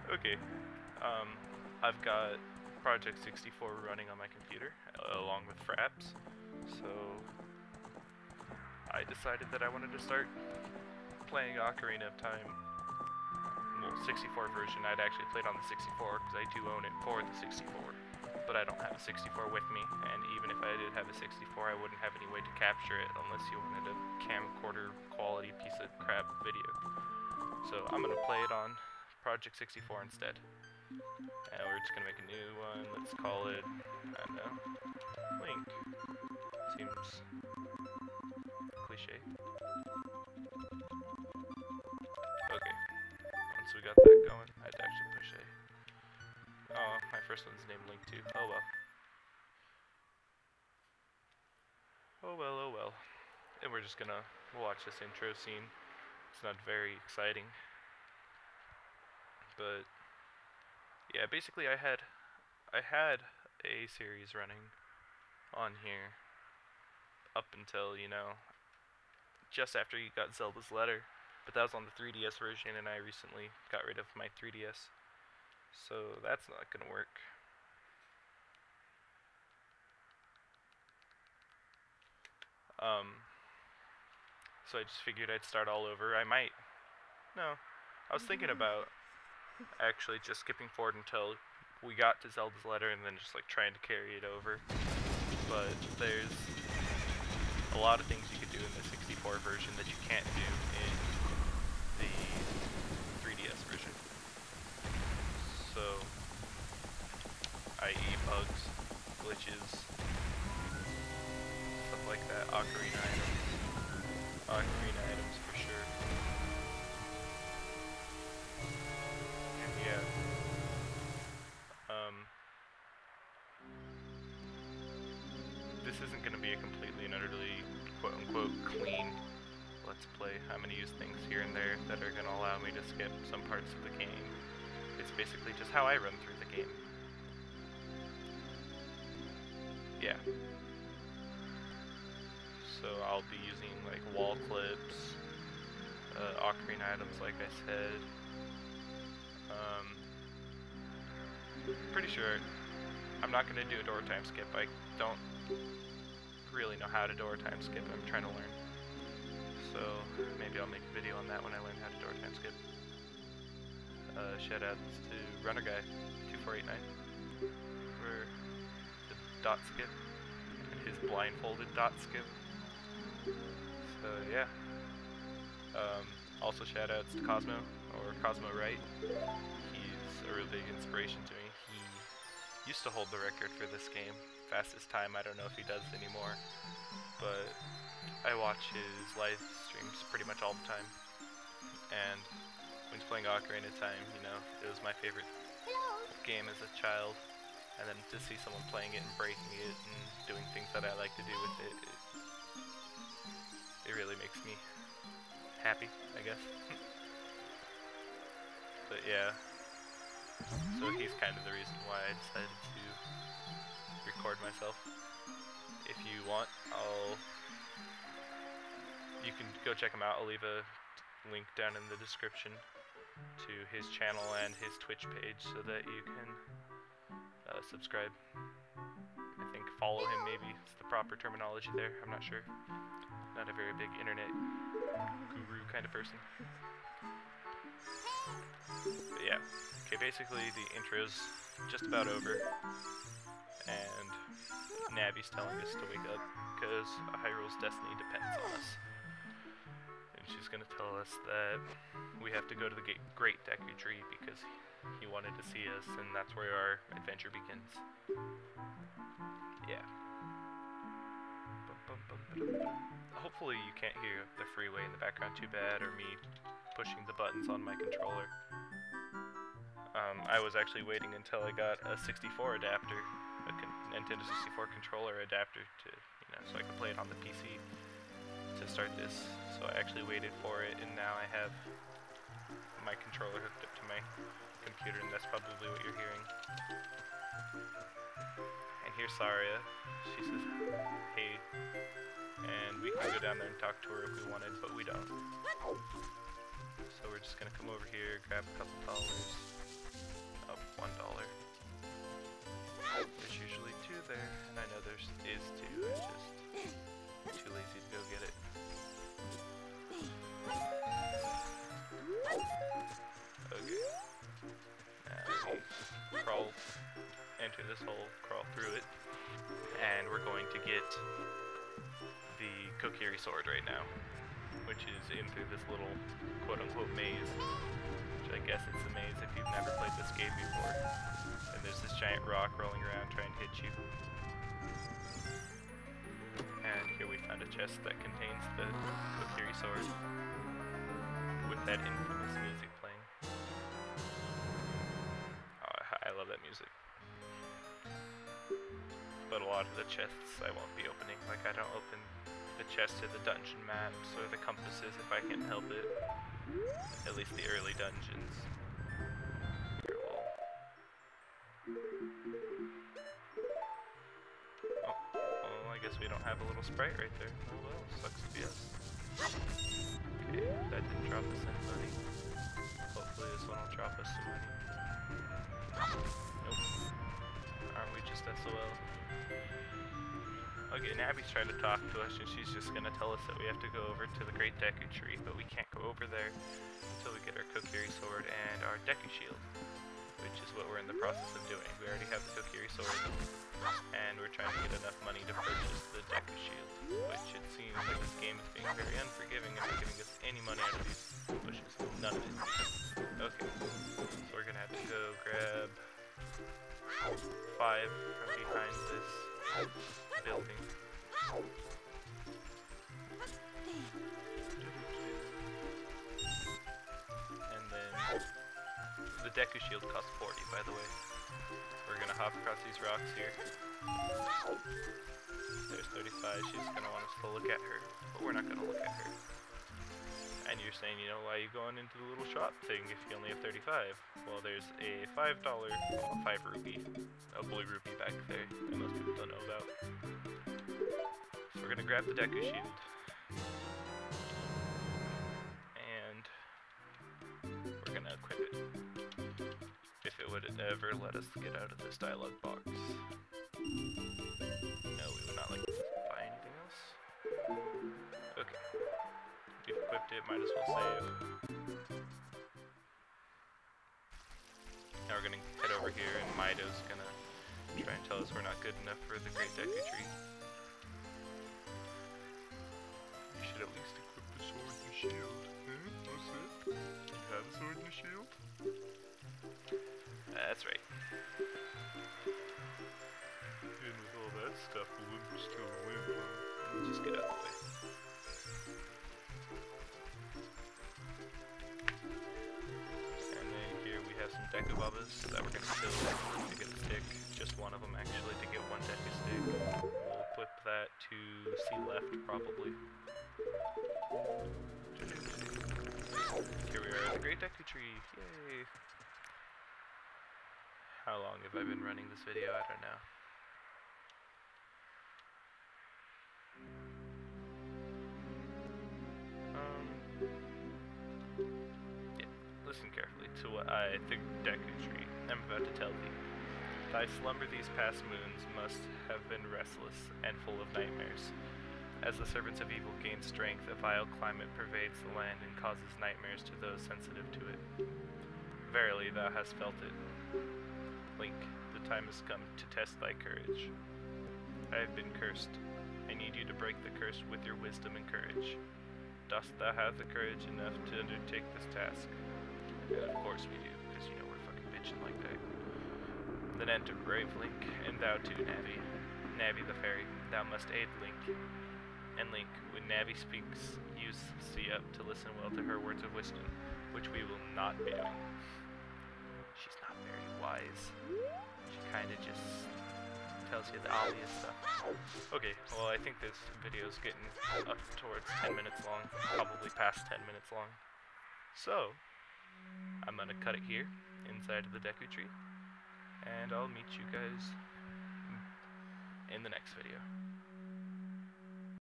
Okay, I've got Project 64 running on my computer, along with Fraps, so I decided that I wanted to start playing Ocarina of Time. Well, 64 version. I'd actually played on the 64 because I do own it for the 64, but I don't have a 64 with me, and even if I did have a 64, I wouldn't have any way to capture it unless you wanted a camcorder quality piece of crap video. So I'm gonna play it on Project 64 instead. And we're just gonna make a new one. Let's call it, I don't know, Link. Seems cliche. Okay. Once we got that going, I'd actually push A. Oh, my first one's named Link too. Oh well. Oh well, oh well. And we're just gonna watch this intro scene. It's not very exciting. But yeah, basically I had a series running on here up until, you know, just after you got Zelda's letter. But that was on the 3DS version, and I recently got rid of my 3DS. So that's not gonna work. So I just figured I'd start all over. I might. No. I was thinking about actually just skipping forward until we got to Zelda's letter and then just like trying to carry it over. But there's a lot of things you could do in the 64 version that you can't do in the 3DS version. So, i.e. bugs, glitches, stuff like that, Ocarina items. Ocarina items for sure. And yeah. This isn't going to be a completely and utterly quote-unquote clean let's play. I'm going to use things here and there that are going to allow me to skip some parts of the game. It's basically just how I run through the game. Yeah. So I'll be using like wall clips, Ocarina items like I said. Pretty sure I'm not going to do a door time skip. I don't really know how to door time skip. I'm trying to learn. So maybe I'll make a video on that when I learn how to door time skip. Shoutouts to Runner Guy 2489 for the dot skip and his blindfolded dot skip. So yeah. Also shoutouts to Cosmo, or Cosmo Right. He's a real big inspiration to me. He used to hold the record for this game. Fastest time, I don't know if he does anymore, but I watch his live streams pretty much all the time. And when he's playing Ocarina of Time, you know, it was my favorite game as a child. And then to see someone playing it and breaking it and doing things that I like to do with it, it really makes me happy, I guess. But yeah, so he's kind of the reason why I decided to record myself. If you want, you can go check him out. I'll leave a link down in the description to his channel and his Twitch page so that you can subscribe. I think follow him maybe is the proper terminology there. I'm not sure. Not a very big internet guru kind of person. But yeah. Okay, basically the intro's just about over. And Navi's telling us to wake up because Hyrule's destiny depends on us. And she's gonna tell us that we have to go to the Great Deku Tree because he wanted to see us, and that's where our adventure begins. Yeah. Hopefully you can't hear the freeway in the background too bad, or me pushing the buttons on my controller. I was actually waiting until I got a 64 adapter, a Nintendo 64 controller adapter to, you know, so I could play it on the PC to start this. So I actually waited for it, and now I have my controller hooked up to my computer, and that's probably what you're hearing. And here's Saria. She says, hey, and we can go down there and talk to her if we wanted, but we don't. So we're just gonna come over here, grab a couple dollars. enter this hole, crawl through it, and we're going to get the Kokiri sword right now, which is in through this little quote-unquote maze, which I guess it's a maze if you've never played this game before. And there's this giant rock rolling around trying to hit you. And here we found a chest that contains the Kokiri sword with that infamous music playing. Oh, I love that music. But a lot of the chests I won't be opening. Like, I don't open the chest to the dungeon maps or the compasses if I can help it. At least the early dungeons. Here, oh, I guess we don't have a little sprite right there. Oh well, sucks to be us. Okay, that didn't drop us any money. Hopefully this one will drop us some money. Nope. Aren't we just SOL? Okay, Nabby's trying to talk to us and she's just gonna tell us that we have to go over to the Great Deku Tree, but we can't go over there until we get our Kokiri sword and our Deku shield, which is what we're in the process of doing. We already have the Kokiri sword, and we're trying to get enough money to purchase the Deku shield, which it seems like this game is being very unforgiving and not giving us any money out of these bushes. None of it. Okay, so we're gonna have to go grab 5 from behind this building. And then the Deku shield costs 40, by the way. We're gonna hop across these rocks here. There's 35. She's gonna want us to look at her, but we're not gonna look at her. And you're saying, you know, why are you going into the little shop thing if you only have 35? Well, there's a $5, well, 5 rupee, a blue rupee back there that most people don't know about. So we're gonna grab the Deku shield. And we're gonna equip it. If it would ever let us get out of this dialogue box. No, we would not like to buy anything else. Okay. We've equipped it, might as well save. Now we're gonna head over here and Mido's gonna try and tell us we're not good enough for the Great Deku Tree. You should at least equip the sword and the shield. What's it? You have a sword and a shield? That's right. And with all that stuff, Olympus still win. Just get out of the way. And then here we have some Deku Babas that we're gonna kill to get a stick. Just one of them actually to get one Deku stick. We'll equip that to C left probably. Here we are at the Great Deku Tree. Yay! How long have I been running this video? I don't know. Yeah, listen carefully to what the Deku Tree I'm about to tell thee. Thy slumber these past moons must have been restless and full of nightmares. As the servants of evil gain strength, a vile climate pervades the land and causes nightmares to those sensitive to it. Verily, thou hast felt it. Link, the time has come to test thy courage. I have been cursed. I need you to break the curse with your wisdom and courage. Dost thou have the courage enough to undertake this task? And of course we do, because you know we're fucking bitching like that. Then enter brave Link, and thou too, Navi. Navi the fairy, thou must aid Link. And Link, when Navi speaks, use C up to listen well to her words of wisdom, which we will not be doing. She's not very wise. She kinda just tells you the obvious stuff. Okay, well I think this video is getting up towards 10 minutes long, probably past 10 minutes long. So, I'm gonna cut it here, inside of the Deku Tree, and I'll meet you guys in the next video.